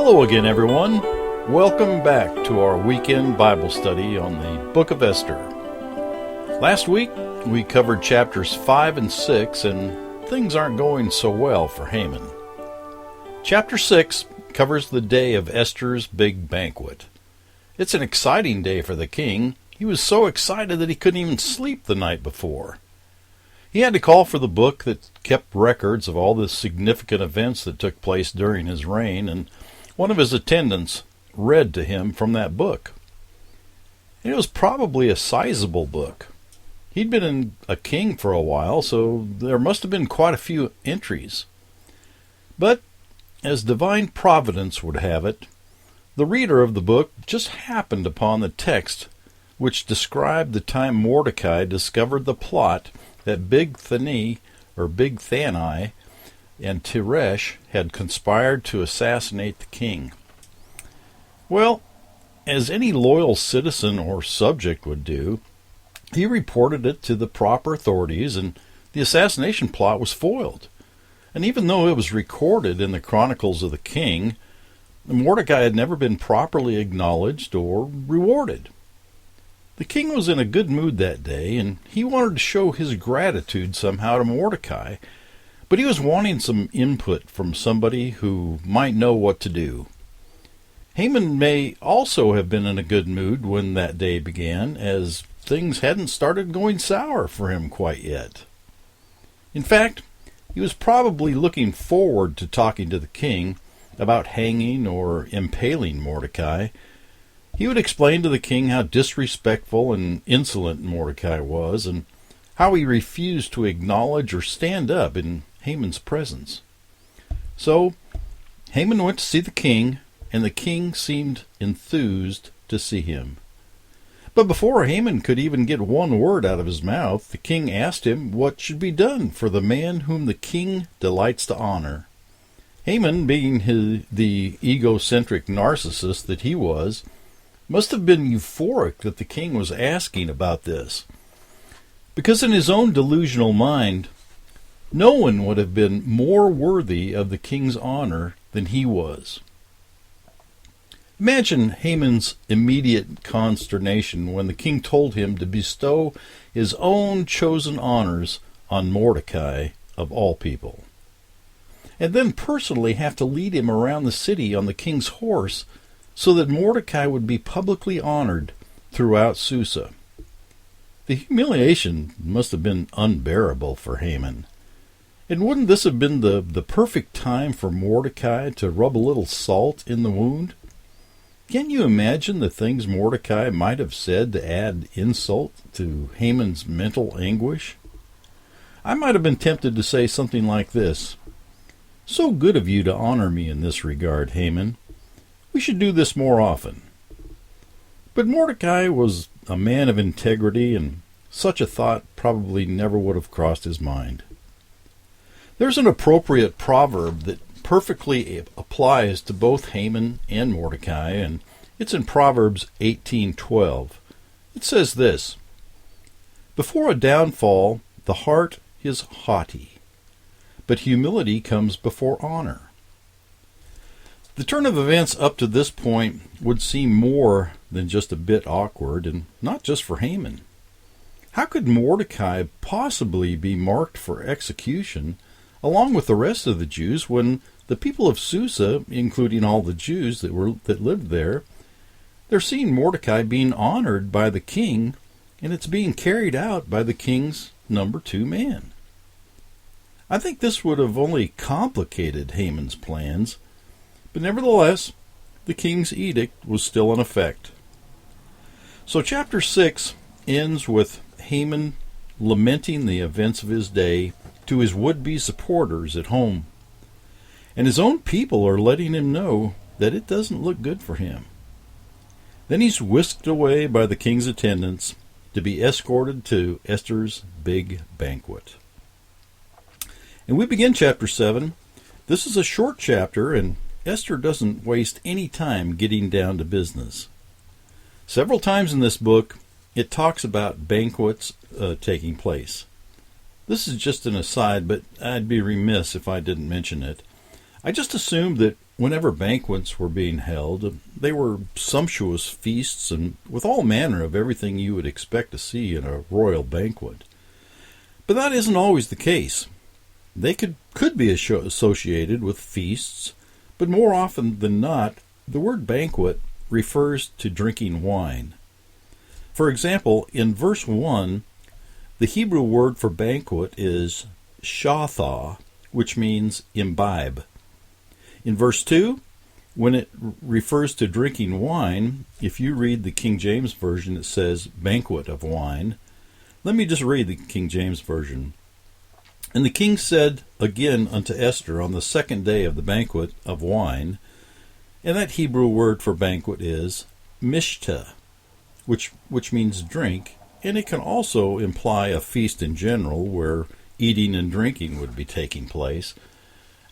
Hello again, everyone. Welcome back to our weekend Bible study on the book of Esther. Last week, we covered chapters 5 and 6, and things aren't going so well for Haman. Chapter 6 covers the day of Esther's big banquet. It's an exciting day for the king. He was so excited that he couldn't even sleep the night before. He had to call for the book that kept records of all the significant events that took place during his reign, and one of his attendants read to him from that book. It was probably a sizable book. He'd been a king for a while, so there must have been quite a few entries. But, as divine providence would have it, the reader of the book just happened upon the text which described the time Mordecai discovered the plot that Big Thani and Teresh had conspired to assassinate the king. Well, as any loyal citizen or subject would do, he reported it to the proper authorities, and the assassination plot was foiled. And even though it was recorded in the Chronicles of the King, Mordecai had never been properly acknowledged or rewarded. The king was in a good mood that day, and he wanted to show his gratitude somehow to Mordecai, but he was wanting some input from somebody who might know what to do. Haman may also have been in a good mood when that day began, as things hadn't started going sour for him quite yet. In fact, he was probably looking forward to talking to the king about hanging or impaling Mordecai. He would explain to the king how disrespectful and insolent Mordecai was, and how he refused to acknowledge or stand up in Haman's presence. So Haman went to see the king, and the king seemed enthused to see him. But before Haman could even get one word out of his mouth, the king asked him what should be done for the man whom the king delights to honor. Haman, being the egocentric narcissist that he was, must have been euphoric that the king was asking about this, because in his own delusional mind, no one would have been more worthy of the king's honor than he was. Imagine Haman's immediate consternation when the king told him to bestow his own chosen honors on Mordecai, of all people, and then personally have to lead him around the city on the king's horse so that Mordecai would be publicly honored throughout Susa. The humiliation must have been unbearable for Haman. And wouldn't this have been the perfect time for Mordecai to rub a little salt in the wound? Can you imagine the things Mordecai might have said to add insult to Haman's mental anguish? I might have been tempted to say something like this: "So good of you to honor me in this regard, Haman. We should do this more often." But Mordecai was a man of integrity, and such a thought probably never would have crossed his mind. There's an appropriate proverb that perfectly applies to both Haman and Mordecai, and it's in Proverbs 18:12. It says this: "Before a downfall, the heart is haughty, but humility comes before honor." The turn of events up to this point would seem more than just a bit awkward, and not just for Haman. How could Mordecai possibly be marked for execution along with the rest of the Jews when the people of Susa, including all the Jews that lived there, they're seeing Mordecai being honored by the king, and it's being carried out by the king's number 2 man? I think this would have only complicated Haman's plans, but nevertheless, the king's edict was still in effect. So chapter 6 ends with Haman lamenting the events of his day to his would-be supporters at home. And his own people are letting him know that it doesn't look good for him. Then he's whisked away by the king's attendants to be escorted to Esther's big banquet. And we begin chapter 7. This is a short chapter, and Esther doesn't waste any time getting down to business. Several times in this book, it talks about banquets taking place. This is just an aside, but I'd be remiss if I didn't mention it. I just assumed that whenever banquets were being held, they were sumptuous feasts and with all manner of everything you would expect to see in a royal banquet. But that isn't always the case. They could be associated with feasts, but more often than not, the word banquet refers to drinking wine. For example, in verse 1, the Hebrew word for banquet is shathah, which means imbibe. In verse 2, when it refers to drinking wine, if you read the King James Version, it says banquet of wine. Let me just read the King James Version. And the king said again unto Esther on the second day of the banquet of wine, and that Hebrew word for banquet is mishteh, which means drink, and it can also imply a feast in general where eating and drinking would be taking place.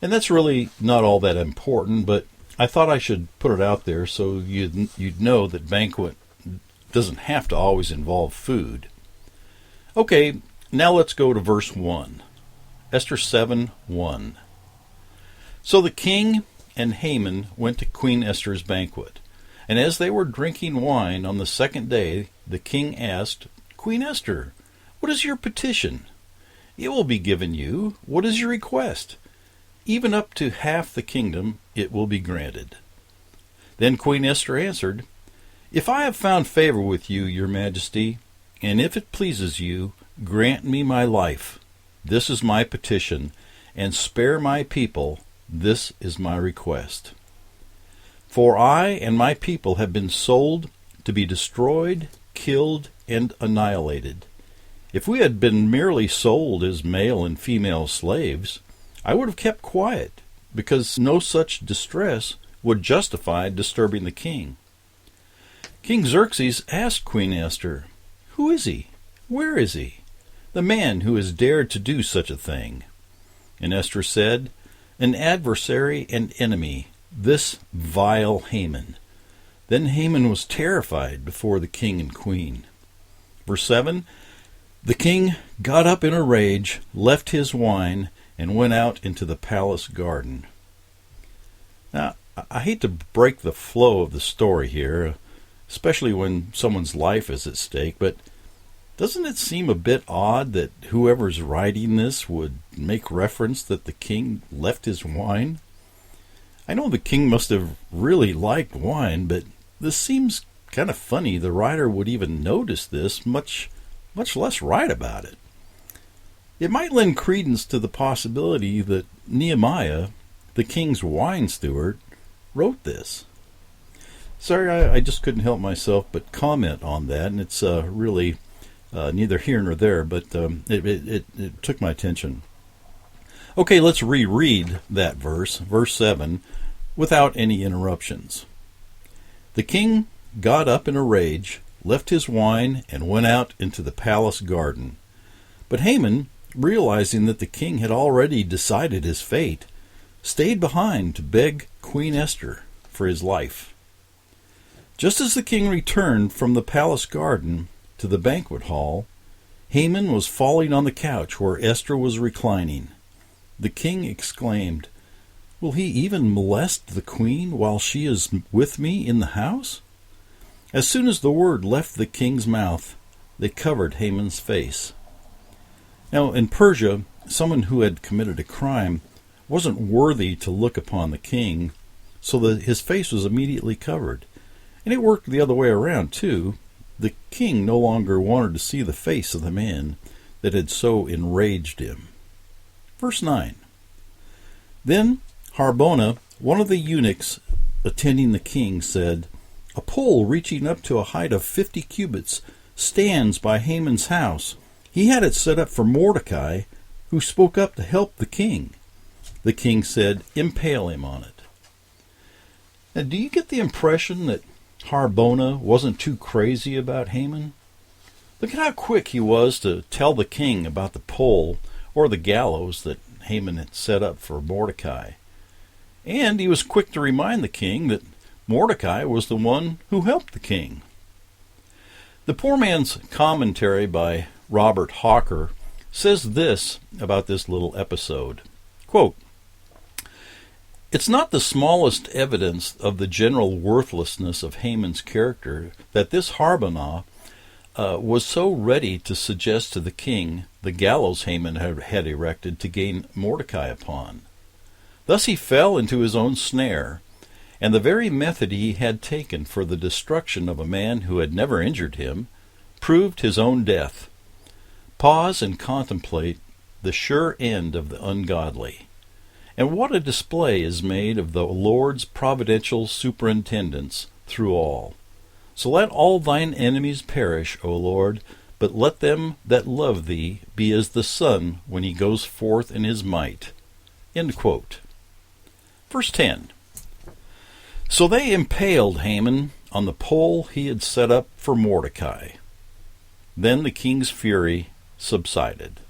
And that's really not all that important, but I thought I should put it out there so you'd know that banquet doesn't have to always involve food. Okay, now let's go to verse 1. Esther 7:1. So the king and Haman went to Queen Esther's banquet, and as they were drinking wine on the second day, the king asked, Queen Esther, what is your petition? It will be given you. What is your request? Even up to half the kingdom it will be granted. Then Queen Esther answered, If I have found favor with you, your majesty, and if it pleases you, grant me my life. This is my petition, and spare my people. This is my request. For I and my people have been sold to be destroyed, killed, and annihilated. If we had been merely sold as male and female slaves, I would have kept quiet, because no such distress would justify disturbing the king. King Xerxes asked Queen Esther, Who is he? Where is he? The man who has dared to do such a thing. And Esther said, An adversary and enemy, this vile Haman. Then Haman was terrified before the king and queen. Verse 7, The king got up in a rage, left his wine, and went out into the palace garden. Now, I hate to break the flow of the story here, especially when someone's life is at stake, but doesn't it seem a bit odd that whoever's writing this would make reference that the king left his wine? I know the king must have really liked wine, but this seems kind of funny the writer would even notice this, much less write about it. It might lend credence to the possibility that Nehemiah, the king's wine steward, wrote this. Sorry, I just couldn't help myself but comment on that, and it's really neither here nor there, but it took my attention. Okay, let's reread that verse 7, without any interruptions. The king got up in a rage, left his wine, and went out into the palace garden. But Haman, realizing that the king had already decided his fate, stayed behind to beg Queen Esther for his life. Just as the king returned from the palace garden to the banquet hall, Haman was falling on the couch where Esther was reclining. The king exclaimed, Will he even molest the queen while she is with me in the house? As soon as the word left the king's mouth, they covered Haman's face. Now, in Persia, someone who had committed a crime wasn't worthy to look upon the king, so that his face was immediately covered. And it worked the other way around, too. The king no longer wanted to see the face of the man that had so enraged him. Verse 9. Then Harbona, one of the eunuchs attending the king, said, A pole reaching up to a height of 50 cubits stands by Haman's house. He had it set up for Mordecai, who spoke up to help the king. The king said, Impale him on it. Now, do you get the impression that Harbona wasn't too crazy about Haman? Look at how quick he was to tell the king about the pole or the gallows that Haman had set up for Mordecai. And he was quick to remind the king that Mordecai was the one who helped the king. The Poor Man's Commentary by Robert Hawker says this about this little episode. Quote, It's not the smallest evidence of the general worthlessness of Haman's character that this Harbonah was so ready to suggest to the king the gallows Haman had erected to gain Mordecai upon. Thus he fell into his own snare, and the very method he had taken for the destruction of a man who had never injured him proved his own death. Pause and contemplate the sure end of the ungodly. And what a display is made of the Lord's providential superintendence through all. So let all thine enemies perish, O Lord, but let them that love thee be as the sun when he goes forth in his might. End quote. Verse 10. So they impaled Haman on the pole he had set up for Mordecai. Then the king's fury subsided.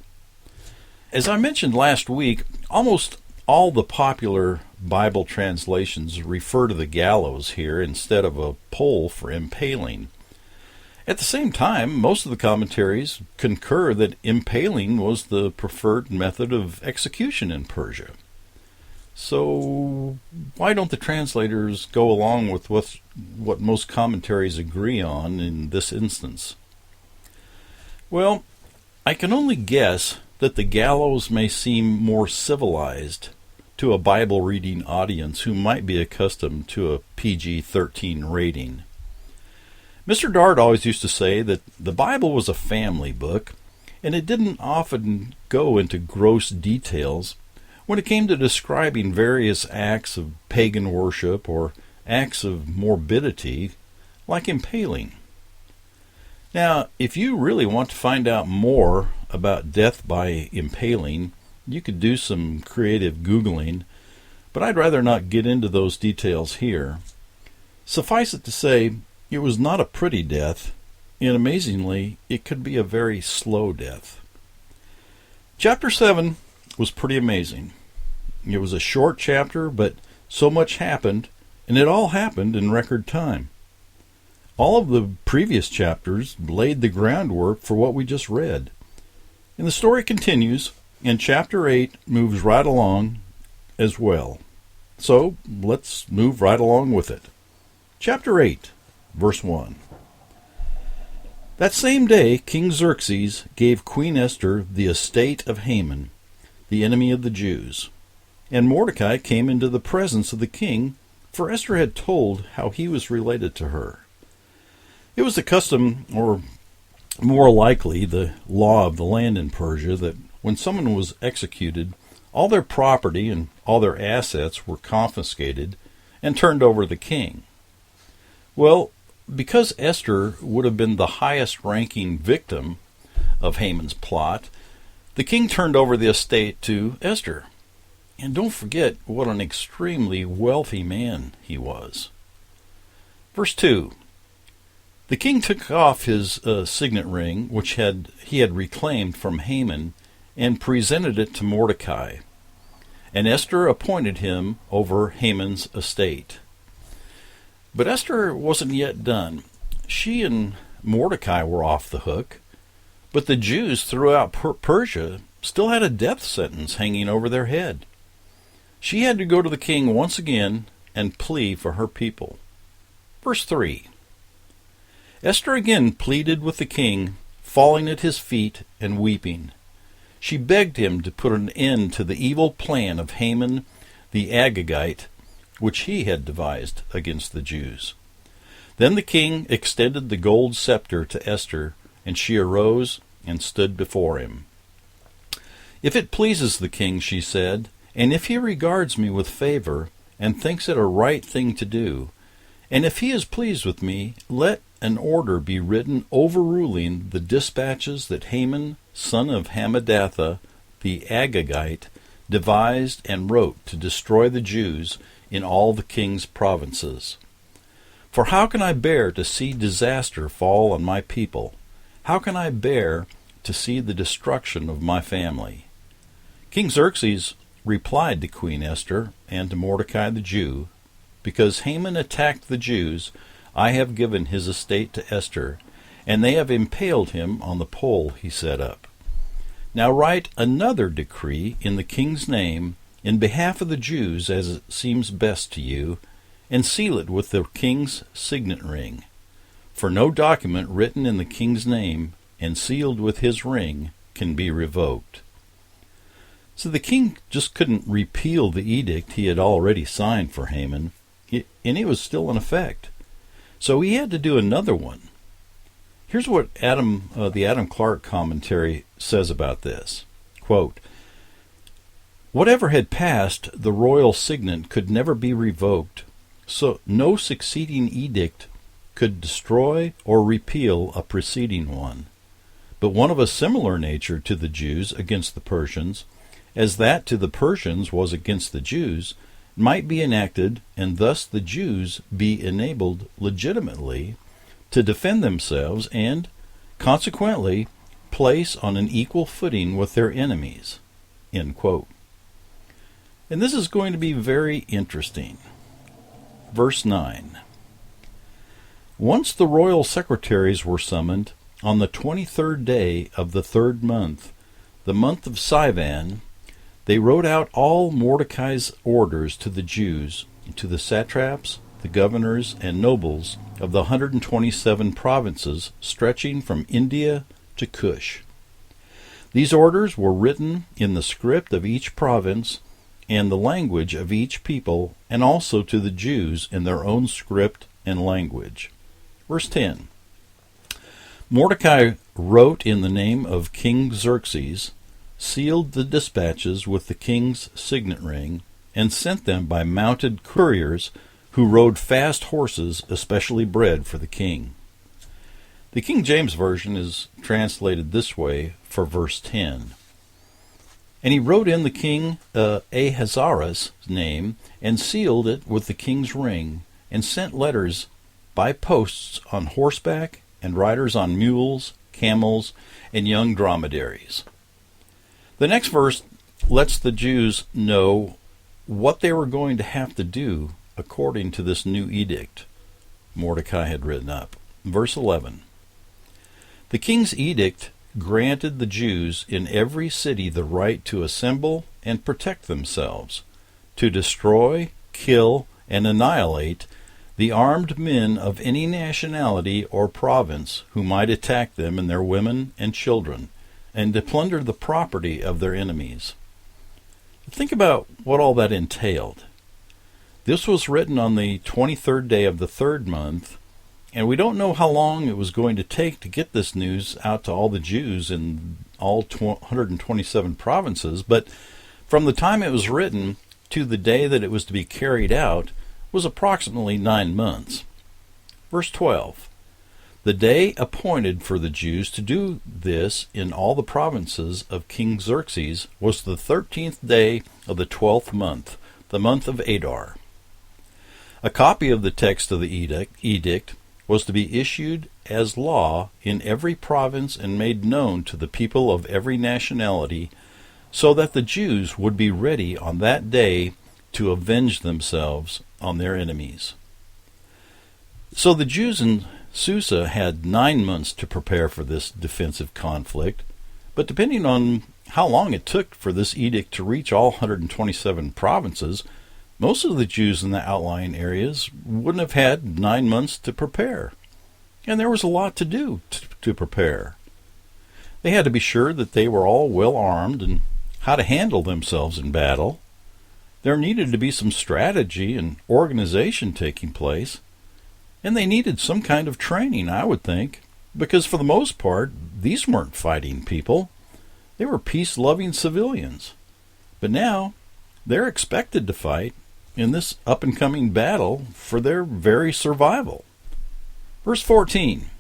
As I mentioned last week, almost all the popular Bible translations refer to the gallows here instead of a pole for impaling. At the same time, most of the commentaries concur that impaling was the preferred method of execution in Persia. So why don't the translators go along with what most commentaries agree on in this instance? Well, I can only guess that the gallows may seem more civilized to a Bible-reading audience who might be accustomed to a PG-13 rating. Mr. Dart always used to say that the Bible was a family book, and it didn't often go into gross details when it came to describing various acts of pagan worship or acts of morbidity, like impaling. Now, if you really want to find out more about death by impaling, you could do some creative Googling, but I'd rather not get into those details here. Suffice it to say, it was not a pretty death, and amazingly, it could be a very slow death. Chapter 7 was pretty amazing. It was a short chapter, but so much happened, and it all happened in record time. All of the previous chapters laid the groundwork for what we just read. And the story continues, and chapter 8 moves right along as well. So let's move right along with it. Chapter 8, verse 1. That same day King Xerxes gave Queen Esther the estate of Haman, the enemy of the Jews. And Mordecai came into the presence of the king, for Esther had told how he was related to her. It was the custom, or more likely the law of the land in Persia, that when someone was executed, all their property and all their assets were confiscated and turned over to the king. Well, because Esther would have been the highest-ranking victim of Haman's plot, the king turned over the estate to Esther. And don't forget what an extremely wealthy man he was. Verse 2. The king took off his signet ring, which he had reclaimed from Haman, and presented it to Mordecai. And Esther appointed him over Haman's estate. But Esther wasn't yet done. She and Mordecai were off the hook, but the Jews throughout Persia still had a death sentence hanging over their head. She had to go to the king once again and plead for her people. Verse 3. Esther again pleaded with the king, falling at his feet and weeping. She begged him to put an end to the evil plan of Haman the Agagite, which he had devised against the Jews. Then the king extended the gold scepter to Esther, and she arose and stood before him. If it pleases the king, she said, and if he regards me with favor, and thinks it a right thing to do, and if he is pleased with me, let an order be written overruling the dispatches that Haman, son of Hammedatha, the Agagite, devised and wrote to destroy the Jews in all the king's provinces. For how can I bear to see disaster fall on my people? How can I bear to see the destruction of my family? King Xerxes replied to Queen Esther and to Mordecai the Jew, because Haman attacked the Jews, I have given his estate to Esther, and they have impaled him on the pole he set up. Now write another decree in the king's name, in behalf of the Jews as it seems best to you, and seal it with the king's signet ring. For no document written in the king's name and sealed with his ring can be revoked." So the king just couldn't repeal the edict he had already signed for Haman, and it was still in effect. So he had to do another one. Here's what the Adam Clark commentary says about this. Quote, "Whatever had passed, the royal signet could never be revoked, so no succeeding edict could destroy or repeal a preceding one. But one of a similar nature to the Jews against the Persians, as that to the Persians was against the Jews, might be enacted, and thus the Jews be enabled legitimately to defend themselves and, consequently, place on an equal footing with their enemies." End quote. And this is going to be very interesting. Verse 9. "Once the royal secretaries were summoned, on the 23rd day of the 3rd month, the month of Sivan, they wrote out all Mordecai's orders to the Jews, to the satraps, the governors, and nobles of the 127 provinces stretching from India to Cush. These orders were written in the script of each province and the language of each people, and also to the Jews in their own script and language." Verse 10. "Mordecai wrote in the name of King Xerxes, sealed the dispatches with the king's signet ring, and sent them by mounted couriers who rode fast horses especially bred for the king." The King James Version is translated this way for verse 10. "And he wrote in the king Ahasuerus' name, and sealed it with the king's ring, and sent letters by posts on horseback, and riders on mules, camels, and young dromedaries." The next verse lets the Jews know what they were going to have to do according to this new edict Mordecai had written up. Verse 11. "The king's edict granted the Jews in every city the right to assemble and protect themselves, to destroy, kill, and annihilate the armed men of any nationality or province who might attack them and their women and children, and to plunder the property of their enemies." Think about what all that entailed. This was written on the 23rd day of the 3rd month, and we don't know how long it was going to take to get this news out to all the Jews in all 127 provinces, but from the time it was written to the day that it was to be carried out was approximately 9 months. Verse 12. "The day appointed for the Jews to do this in all the provinces of King Xerxes was the 13th day of the 12th month, the month of Adar." A copy of the text of the edict was to be issued as law in every province and made known to the people of every nationality, so that the Jews would be ready on that day to avenge themselves on their enemies. So the Jews in Susa had 9 months to prepare for this defensive conflict, but depending on how long it took for this edict to reach all 127 provinces, most of the Jews in the outlying areas wouldn't have had 9 months to prepare. And there was a lot to do to prepare. They had to be sure that they were all well armed and how to handle themselves in battle. There needed to be some strategy and organization taking place. And they needed some kind of training, I would think, because for the most part, these weren't fighting people. They were peace-loving civilians. But now, they're expected to fight in this up-and-coming battle for their very survival. Verse 14.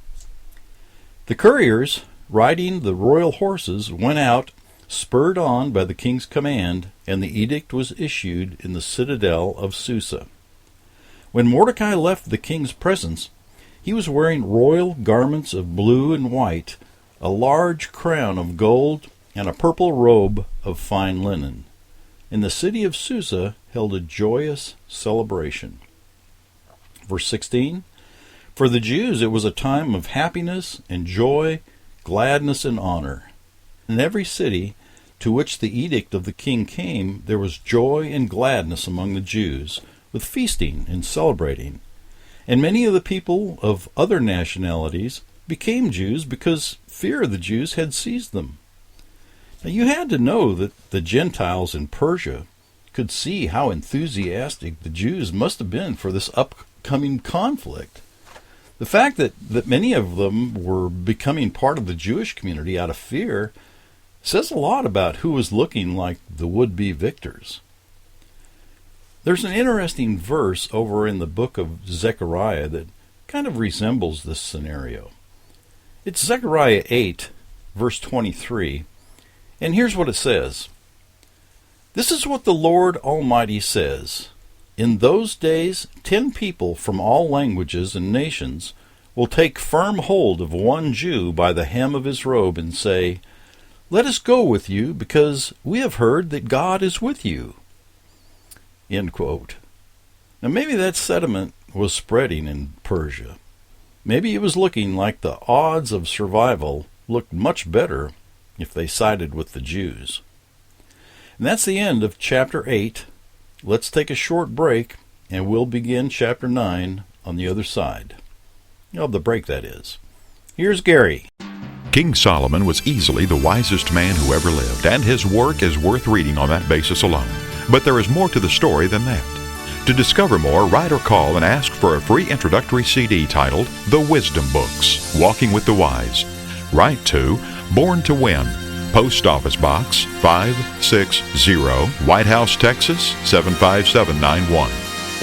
"The couriers, riding the royal horses, went out, spurred on by the king's command, and the edict was issued in the citadel of Susa. When Mordecai left the king's presence, he was wearing royal garments of blue and white, a large crown of gold, and a purple robe of fine linen. And the city of Susa held a joyous celebration." Verse 16, "For the Jews it was a time of happiness and joy, gladness and honor. In every city to which the edict of the king came, there was joy and gladness among the Jews, with feasting and celebrating. And many of the people of other nationalities became Jews because fear of the Jews had seized them. Now, you had to know that the Gentiles in Persia could see how enthusiastic the Jews must have been for this upcoming conflict. The fact that many of them were becoming part of the Jewish community out of fear says a lot about who was looking like the would-be victors. There's an interesting verse over in the book of Zechariah that kind of resembles this scenario. It's Zechariah 8, verse 23, and here's what it says. This is what the Lord Almighty says. In those days 10 people from all languages and nations will take firm hold of one Jew by the hem of his robe and say, Let us go with you, because we have heard that God is with you. End quote. Now maybe that sentiment was spreading in Persia. Maybe it was looking like the odds of survival looked much better if they sided with the Jews. And that's the end of chapter 8. Let's take a short break, and we'll begin chapter 9 on the other side. Of the break, that is. Here's Gary. King Solomon was easily the wisest man who ever lived, and his work is worth reading on that basis alone. But there is more to the story than that. To discover more, write or call and ask for a free introductory CD titled The Wisdom Books, Walking with the Wise. Write to Born to Win, Post Office Box 560, White House, Texas 75791.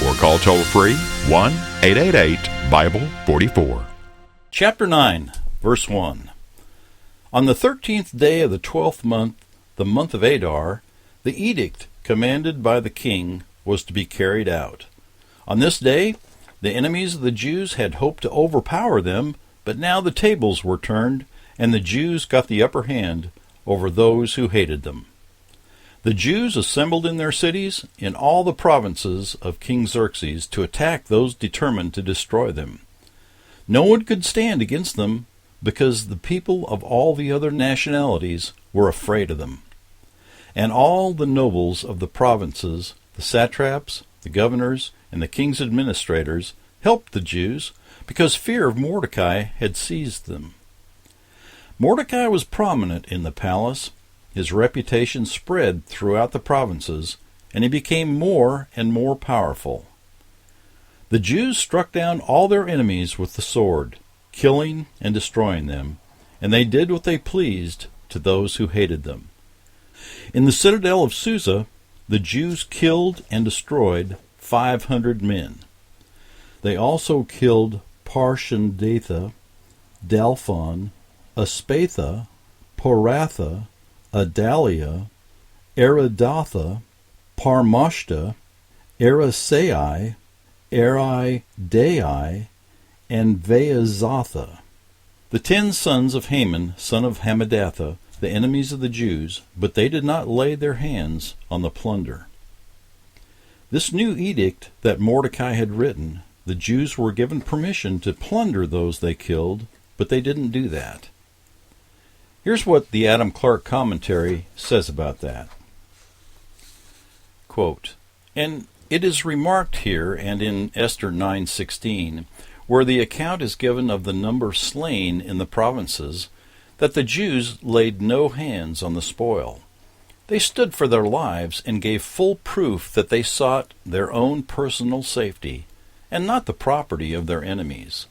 Or call toll-free 1-888-BIBLE-44. Chapter 9, verse 1. On the 13th day of the 12th month, the month of Adar, the edict commanded by the king was to be carried out. On this day, the enemies of the Jews had hoped to overpower them, but now the tables were turned, and the Jews got the upper hand over those who hated them. The Jews assembled in their cities in all the provinces of King Xerxes to attack those determined to destroy them. No one could stand against them, because the people of all the other nationalities were afraid of them. And all the nobles of the provinces, the satraps, the governors, and the king's administrators helped the Jews, because fear of Mordecai had seized them. Mordecai was prominent in the palace. His reputation spread throughout the provinces, and he became more and more powerful. The Jews struck down all their enemies with the sword, killing and destroying them, and they did what they pleased to those who hated them. In the citadel of Susa, the Jews killed and destroyed 500 men. They also killed Parshandatha, Dalphon, Aspatha, Poratha, Adalia, Aridatha, Parmashta, Arasai, Aridai, and Vaazatha, the 10 sons of Haman, son of Hammedatha, the enemies of the Jews, but they did not lay their hands on the plunder. This new edict that Mordecai had written, the Jews were given permission to plunder those they killed, but they didn't do that. Here's what the Adam Clark commentary says about that. Quote, and it is remarked here and in Esther 9:16, where the account is given of the number slain in the provinces, that the Jews laid no hands on the spoil. They stood for their lives and gave full proof that they sought their own personal safety, and not the property of their enemies,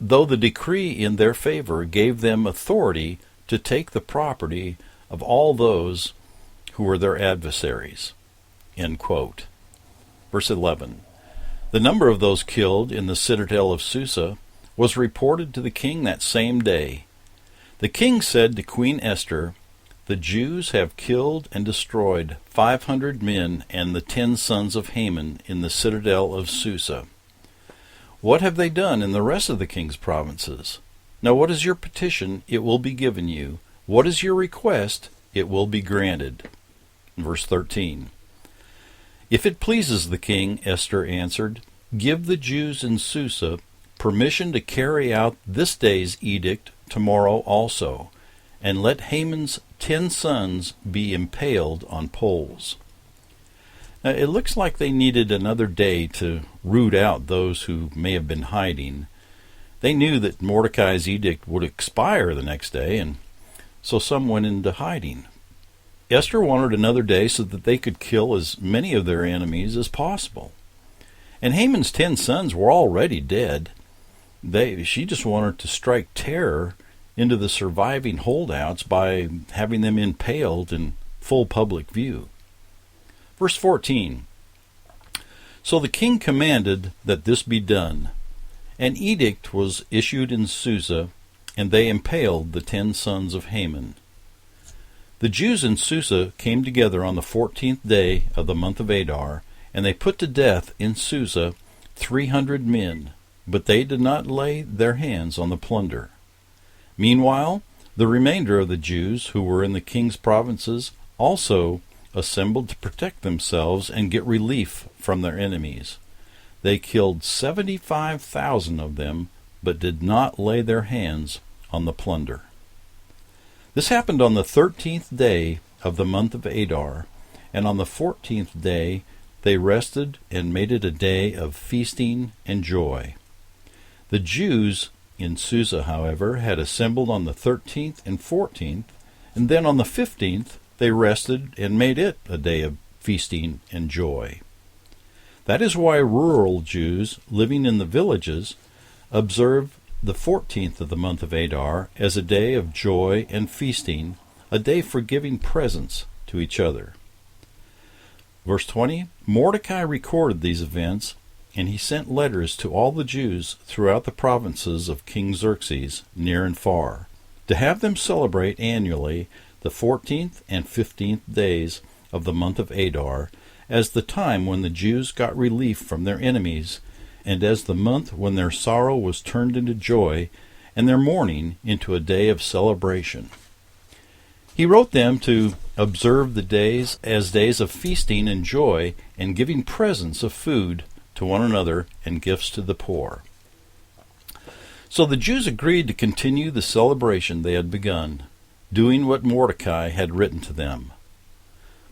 though the decree in their favor gave them authority to take the property of all those who were their adversaries. End quote. Verse 11. The number of those killed in the citadel of Susa was reported to the king that same day. The king said to Queen Esther, the Jews have killed and destroyed 500 men and the 10 sons of Haman in the citadel of Susa. What have they done in the rest of the king's provinces? Now what is your petition? It will be given you. What is your request? It will be granted. Verse 13. If it pleases the king, Esther answered, give the Jews in Susa permission to carry out this day's edict tomorrow also, and let Haman's 10 sons be impaled on poles. Now, it looks like they needed another day to root out those who may have been hiding. They knew that Mordecai's edict would expire the next day, and so some went into hiding. Esther wanted another day so that they could kill as many of their enemies as possible. And Haman's 10 sons were already dead. She just wanted to strike terror into the surviving holdouts by having them impaled in full public view. Verse 14. So the king commanded that this be done. An edict was issued in Susa, and they impaled the 10 sons of Haman. The Jews in Susa came together on the 14th day of the month of Adar, and they put to death in Susa 300 men, but they did not lay their hands on the plunder. Meanwhile, the remainder of the Jews who were in the king's provinces also assembled to protect themselves and get relief from their enemies. They killed 75,000 of them, but did not lay their hands on the plunder. This happened on the 13th day of the month of Adar, and on the 14th day they rested and made it a day of feasting and joy. The Jews in Susa, however, had assembled on the 13th and 14th, and then on the 15th they rested and made it a day of feasting and joy. That is why rural Jews living in the villages observe the 14th of the month of Adar as a day of joy and feasting, a day for giving presents to each other. Verse 20, Mordecai recorded these events, and he sent letters to all the Jews throughout the provinces of King Xerxes, near and far, to have them celebrate annually the 14th and 15th days of the month of Adar, as the time when the Jews got relief from their enemies, and as the month when their sorrow was turned into joy, and their mourning into a day of celebration. He wrote them to observe the days as days of feasting and joy, and giving presents of food to one another and gifts to the poor. So the Jews agreed to continue the celebration they had begun, doing what Mordecai had written to them.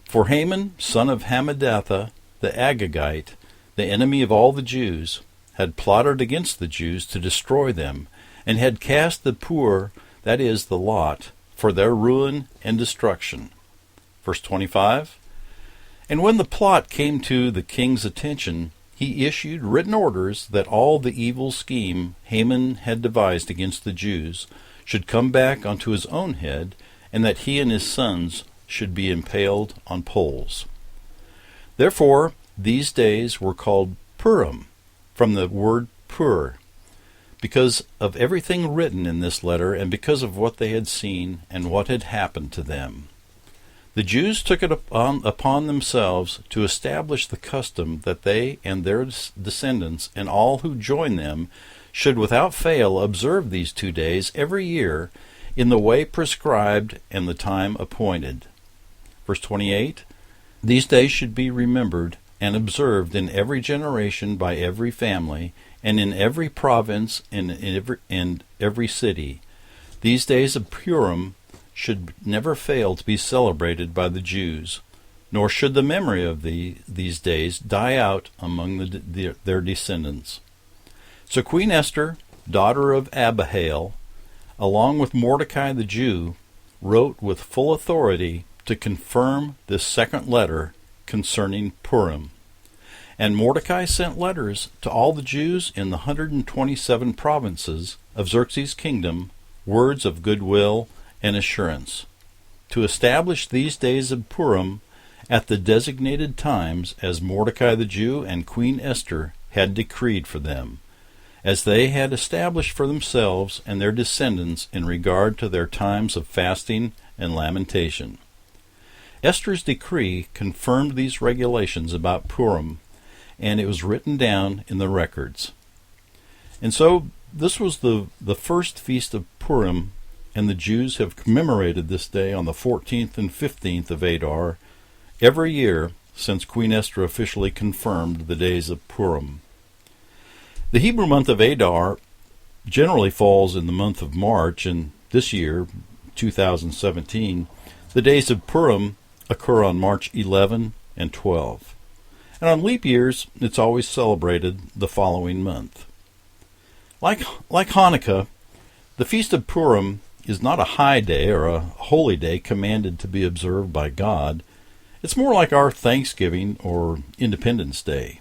For Haman, son of Hammedatha, the Agagite, the enemy of all the Jews, had plotted against the Jews to destroy them, and had cast the pur, that is, the lot, for their ruin and destruction. Verse 25, And when the plot came to the king's attention, he issued written orders that all the evil scheme Haman had devised against the Jews should come back onto his own head, and that he and his sons should be impaled on poles. Therefore, these days were called Purim, from the word pur, because of everything written in this letter, and because of what they had seen and what had happened to them. The Jews took it upon themselves to establish the custom that they and their descendants and all who join them should without fail observe these 2 days every year in the way prescribed and the time appointed. Verse 28, These days should be remembered and observed in every generation by every family, and in every province and in every city. These days of Purim should never fail to be celebrated by the Jews, nor should the memory of these days die out among their descendants. So Queen Esther, daughter of Abihail, along with Mordecai the Jew, wrote with full authority to confirm this second letter concerning Purim. And Mordecai sent letters to all the Jews in the 127 provinces of Xerxes' kingdom, words of goodwill and assurance, to establish these days of Purim at the designated times as Mordecai the Jew and Queen Esther had decreed for them, as they had established for themselves and their descendants in regard to their times of fasting and lamentation. Esther's decree confirmed these regulations about Purim, and it was written down in the records. And so this was the first feast of Purim, and the Jews have commemorated this day on the 14th and 15th of Adar every year since Queen Esther officially confirmed the days of Purim. The Hebrew month of Adar generally falls in the month of March, and this year, 2017, the days of Purim occur on March 11 and 12. And on leap years, it's always celebrated the following month. Like Hanukkah, the Feast of Purim is not a high day or a holy day commanded to be observed by God. It's more like our Thanksgiving or Independence Day.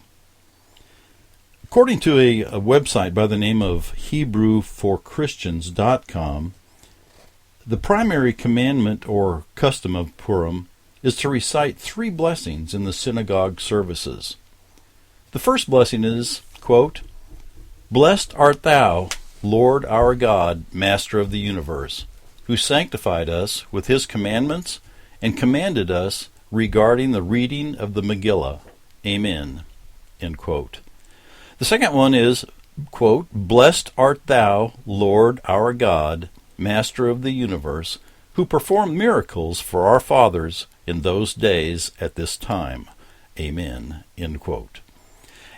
According to a website by the name of HebrewForChristians.com, the primary commandment or custom of Purim is to recite 3 blessings in the synagogue services. The first blessing is, quote, "Blessed art thou, Lord our God, Master of the universe, who sanctified us with his commandments and commanded us regarding the reading of the Megillah. Amen." End quote. The second one is, quote, "Blessed art thou, Lord our God, Master of the universe, who performed miracles for our fathers in those days at this time. Amen." End quote.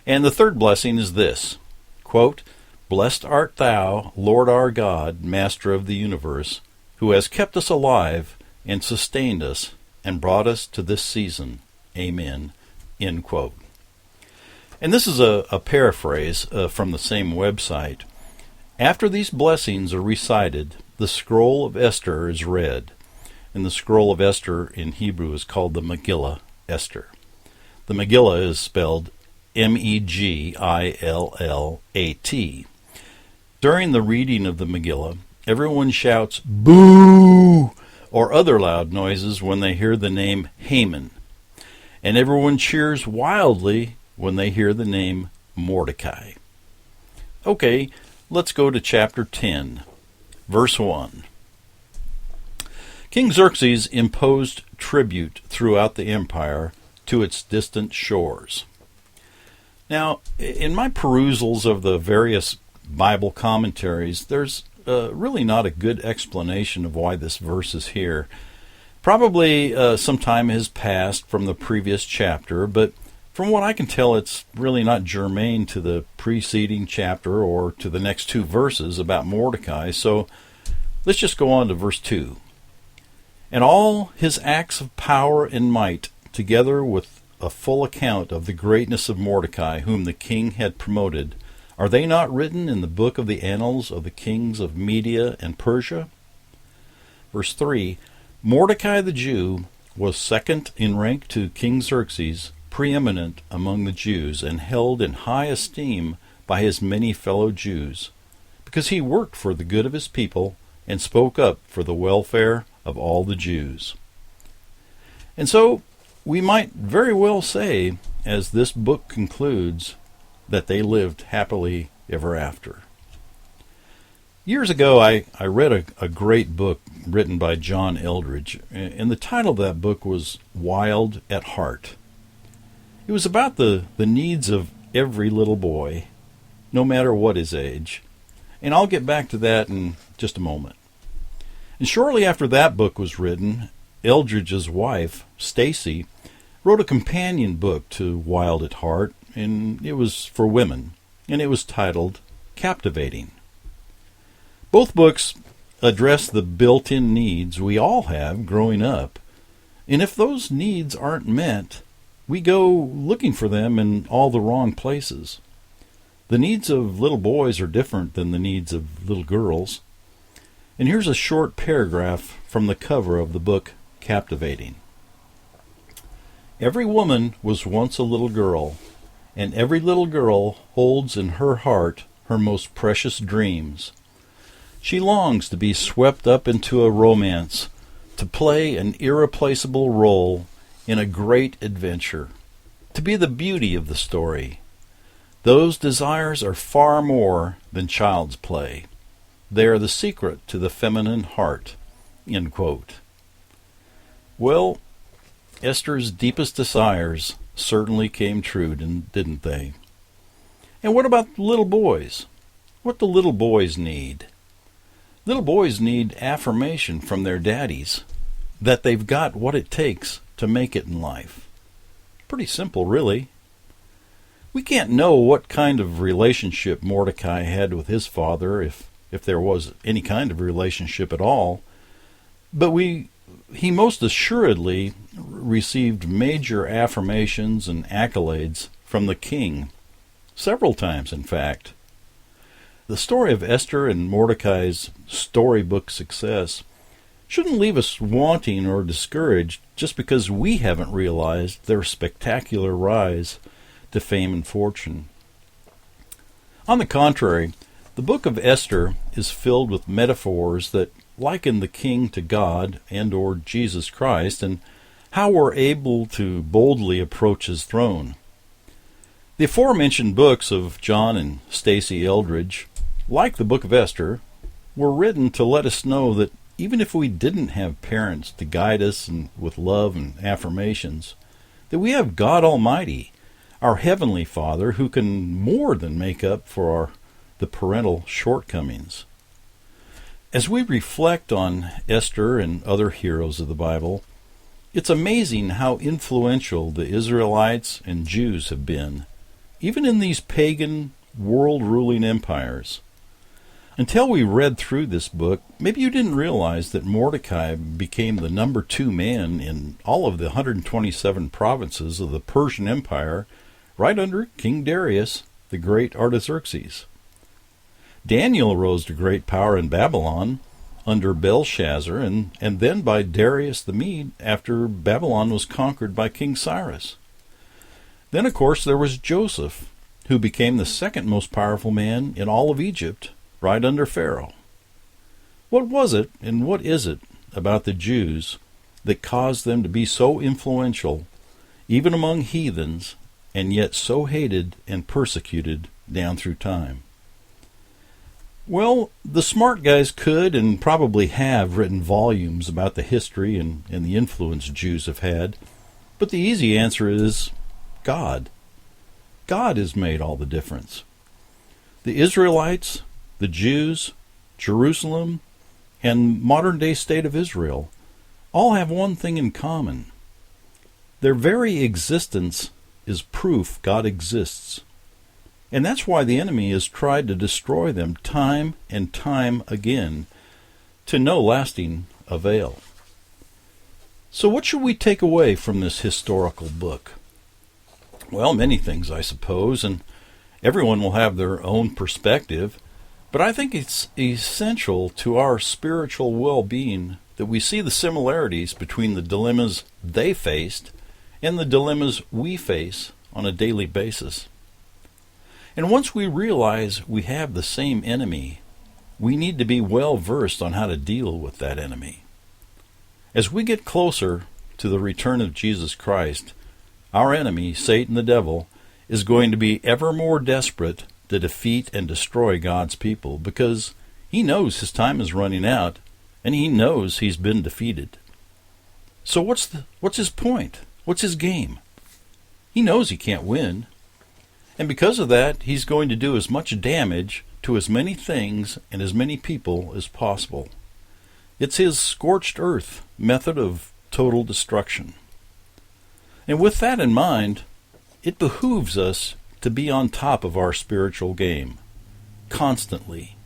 And the third blessing is this, quote, "Blessed art thou, Lord our God, Master of the universe, who has kept us alive and sustained us and brought us to this season. Amen." End quote. And this is a paraphrase from the same website. After these blessings are recited, the scroll of Esther is read. And the scroll of Esther in Hebrew is called the Megillah Esther. The Megillah is spelled Megillat. During the reading of the Megillah, everyone shouts "Boo!" or other loud noises when they hear the name Haman. And everyone cheers wildly when they hear the name Mordecai. Okay, let's go to chapter 10, verse 1. King Xerxes imposed tribute throughout the empire to its distant shores. Now, in my perusals of the various Bible commentaries, there's really not a good explanation of why this verse is here. Probably some time has passed from the previous chapter, but from what I can tell, it's really not germane to the preceding chapter or to the next 2 verses about Mordecai, so let's just go on to verse 2. "And all his acts of power and might, together with a full account of the greatness of Mordecai, whom the king had promoted, are they not written in the book of the annals of the kings of Media and Persia?" Verse 3, "Mordecai the Jew was second in rank to King Xerxes, preeminent among the Jews, and held in high esteem by his many fellow Jews, because he worked for the good of his people and spoke up for the welfare of all the Jews." And so we might very well say, as this book concludes, that they lived happily ever after. Years ago, I read a great book written by John Eldredge, and the title of that book was Wild at Heart. It was about the needs of every little boy, no matter what his age, and I'll get back to that in just a moment. And shortly after that book was written, Eldredge's wife, Stacy, wrote a companion book to Wild at Heart, and it was for women, and it was titled Captivating. Both books address the built-in needs we all have growing up, and if those needs aren't met, we go looking for them in all the wrong places. The needs of little boys are different than the needs of little girls. And here's a short paragraph from the cover of the book Captivating. "Every woman was once a little girl, and every little girl holds in her heart her most precious dreams. She longs to be swept up into a romance, to play an irreplaceable role in a great adventure, to be the beauty of the story. Those desires are far more than child's play. They are the secret to the feminine heart." End quote. Well, Esther's deepest desires certainly came true, didn't they? And what about little boys? What do little boys need? Little boys need affirmation from their daddies that they've got what it takes to make it in life. Pretty simple, really. We can't know what kind of relationship Mordecai had with his father, if there was any kind of relationship at all, But he most assuredly received major affirmations and accolades from the king, several times in fact. The story of Esther and Mordecai's storybook success shouldn't leave us wanting or discouraged just because we haven't realized their spectacular rise to fame and fortune. On the contrary, the book of Esther is filled with metaphors that liken the king to God and or Jesus Christ, and how we're able to boldly approach his throne. The aforementioned books of John and Stacey Eldridge, like the book of Esther, were written to let us know that even if we didn't have parents to guide us and with love and affirmations, that we have God Almighty, our Heavenly Father, who can more than make up for the parental shortcomings. As we reflect on Esther and other heroes of the Bible, it's amazing how influential the Israelites and Jews have been, even in these pagan, world-ruling empires. Until we read through this book, maybe you didn't realize that Mordecai became the number 2 man in all of the 127 provinces of the Persian Empire, right under King Darius, the great Artaxerxes. Daniel rose to great power in Babylon under Belshazzar, and then by Darius the Mede after Babylon was conquered by King Cyrus. Then, of course, there was Joseph, who became the second most powerful man in all of Egypt, right under Pharaoh. What was it, and what is it, about the Jews that caused them to be so influential, even among heathens, and yet so hated and persecuted down through time? Well, the smart guys could and probably have written volumes about the history and the influence Jews have had, but the easy answer is God. God has made all the difference. The Israelites, the Jews, Jerusalem, and modern-day state of Israel all have one thing in common. Their very existence is proof God exists. And that's why the enemy has tried to destroy them time and time again, to no lasting avail. So what should we take away from this historical book? Well, many things, I suppose, and everyone will have their own perspective, but I think it's essential to our spiritual well-being that we see the similarities between the dilemmas they faced and the dilemmas we face on a daily basis. And once we realize we have the same enemy, we need to be well versed on how to deal with that enemy. As we get closer to the return of Jesus Christ, our enemy, Satan the devil, is going to be ever more desperate to defeat and destroy God's people, because he knows his time is running out, and he knows he's been defeated. So what's his point? What's his game? He knows he can't win. And because of that, he's going to do as much damage to as many things and as many people as possible. It's his scorched earth method of total destruction. And with that in mind, it behooves us to be on top of our spiritual game, constantly.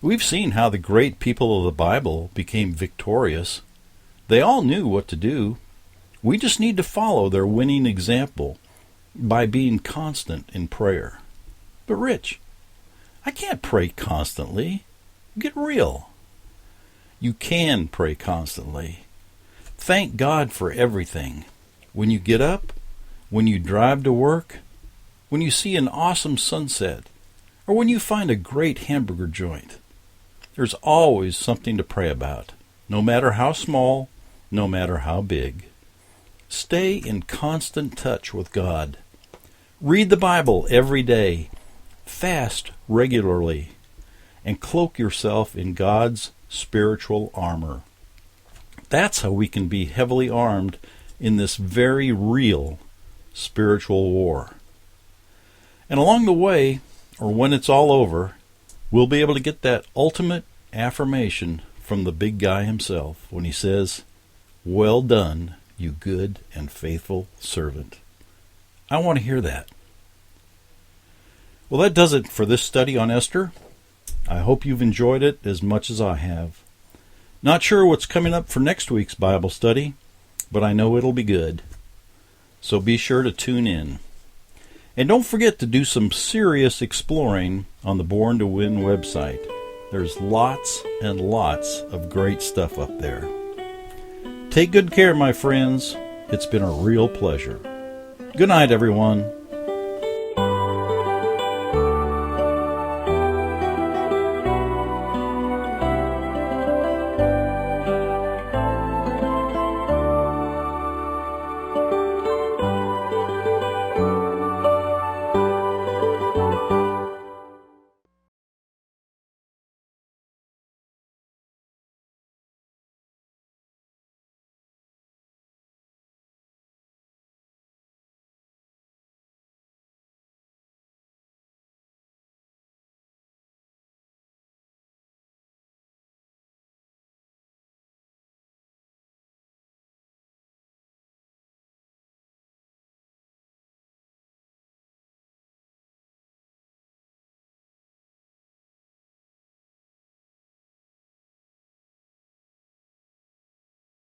We've seen how the great people of the Bible became victorious. They all knew what to do. We just need to follow their winning example by being constant in prayer. But Rich, I can't pray constantly. Get real. You can pray constantly. Thank God for everything. When you get up, when you drive to work, when you see an awesome sunset, or when you find a great hamburger joint. There's always something to pray about, no matter how small, no matter how big. Stay in constant touch with God. Read the Bible every day, fast regularly, and cloak yourself in God's spiritual armor. That's how we can be heavily armed in this very real spiritual war. And along the way, or when it's all over, we'll be able to get that ultimate affirmation from the big guy himself when he says, "Well done, you good and faithful servant." I want to hear that. Well, that does it for this study on Esther. I hope you've enjoyed it as much as I have. Not sure what's coming up for next week's Bible study, but I know it'll be good. So be sure to tune in. And don't forget to do some serious exploring on the Born to Win website. There's lots and lots of great stuff up there. Take good care, my friends. It's been a real pleasure. Good night, everyone.